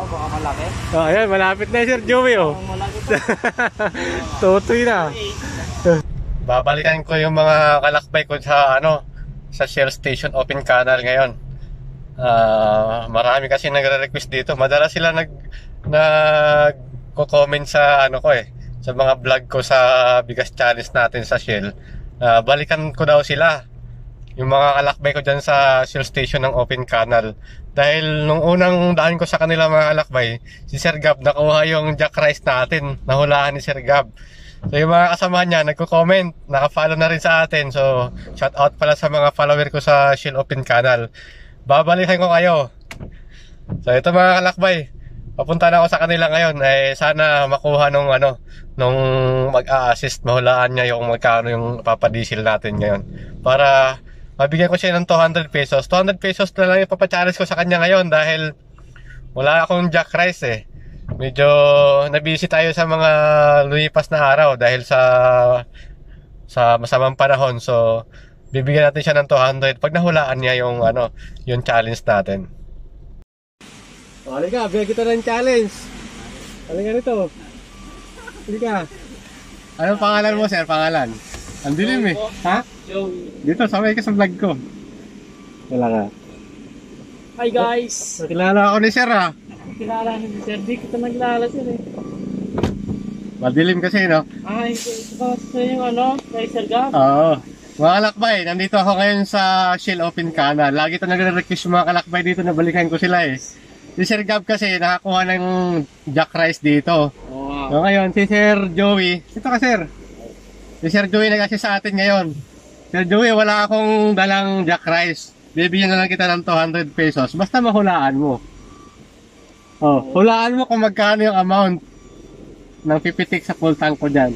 baka malaki. Oh, ayan, malapit na Sir Joey, oh. Malaki pa. Tutoy na. Babalikan ko yung mga kalakbay ko sa sa Shell Station Open Canal ngayon. Marami kasi nagre-request dito. Madalas sila nagko-comment sa sa mga vlog ko sa bigas challenge natin sa Shell. Balikan ko daw sila, yung mga kalakbay ko dyan sa Shell Station ng Open Canal. Dahil nung unang daan ko sa kanila mga kalakbay, si Sir Gab nakuha yung jack rice natin, nahulaan ni Sir Gab. So yung mga kasama niya nagko-comment, naka-follow na rin sa atin. So shout out pala sa mga follower ko sa Shell Open Canal. Babalikan ko kayo. So ito mga kalakbay, papunta na ako sa kanila ngayon. Sana makuha nung mag-a-assist, mahulaan niya yung magkano yung papadiesel natin ngayon. Para mabigyan ko siya ng 200 pesos. 200 pesos na lang yung papachallenge ko sa kanya ngayon dahil wala akong jack rice Medyo nabisi tayo sa mga lumipas na araw dahil sa masamang panahon. So bibigyan natin siya ng 200 pag nahulaan niya yung yung challenge natin. Halika, bigyan kita ng challenge. Halika nito. Halika. Anong pangalan mo, sir? Pangalan? Ang dilim Ha? Dito, sabay ka sa vlog ko. Wala ka. Hi guys! Nakilala ako ni sir Kilala ni Sir. Di kita naglalala sir Madilim kasi Ay, ito yung kay Sir Gab. Oo. Mga kalakbay, nandito ako ngayon sa Shell Open Canal. Lagi ito nagre-request yung mga kalakbay dito na balikan ko sila Si Sir Gab kasi nakakuha ng jack rice dito. Wow. So ngayon, si Sir Joey. Ito ka sir. Si Sir Joey nag-assist sa atin ngayon. Sir Joey, wala akong dalang jack rice. Bibigyan na lang kita ng 200 pesos. Basta mahulaan mo. Hulaan mo kung magkano yung amount ng pipitik sa full tank ko dyan.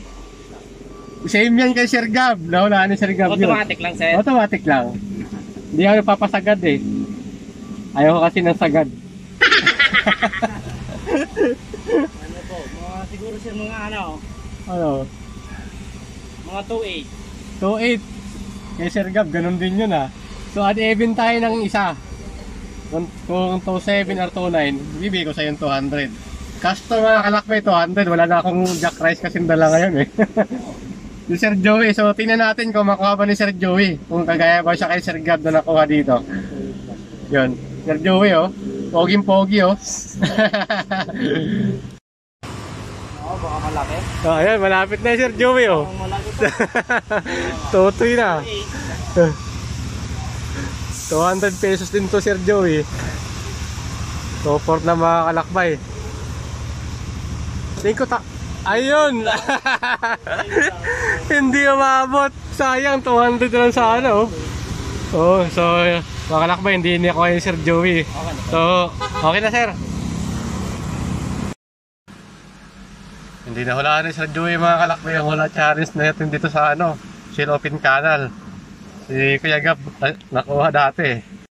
Same yan kay Sir Gab. Nahulaan ni Sir Gab Automatic lang sir? Automatic lang. Hindi ako napapasagad Ayaw ko kasi ng sagad. Ano po? Siguro sir mga mga 2.8. 2.8 kay Sir Gab, ganun din yun So at even tayo ng isa. Kung 2.7 or 2.9, bibigay ko sa yung 200. Custom mga kalakbay, 200. Wala na akong jack rice kasi dala ngayon Si Sir Joey, so tingnan natin kung makuha pa ni Sir Joey. Kung kagaya ba siya kay Sir Gab na nakuha dito. Yun, Sir Joey Poging-pogi Baka malaki. Ayan, malapit na Sir Joey Malaki pa. Tutoy na. 200 pesos din to Sir Joey. Support na mga kalakbay. Ayun. Hindi umabot. Sayang, 200 lang sana so mga kalakbay, hindi ako kay Sir Joey. So okay na sir. Hindi na hulaan ni Sir Joey mga kalakbay ang hula challenge na natin dito sa Shell Open Canal. Si Kuya Gab nakuha dati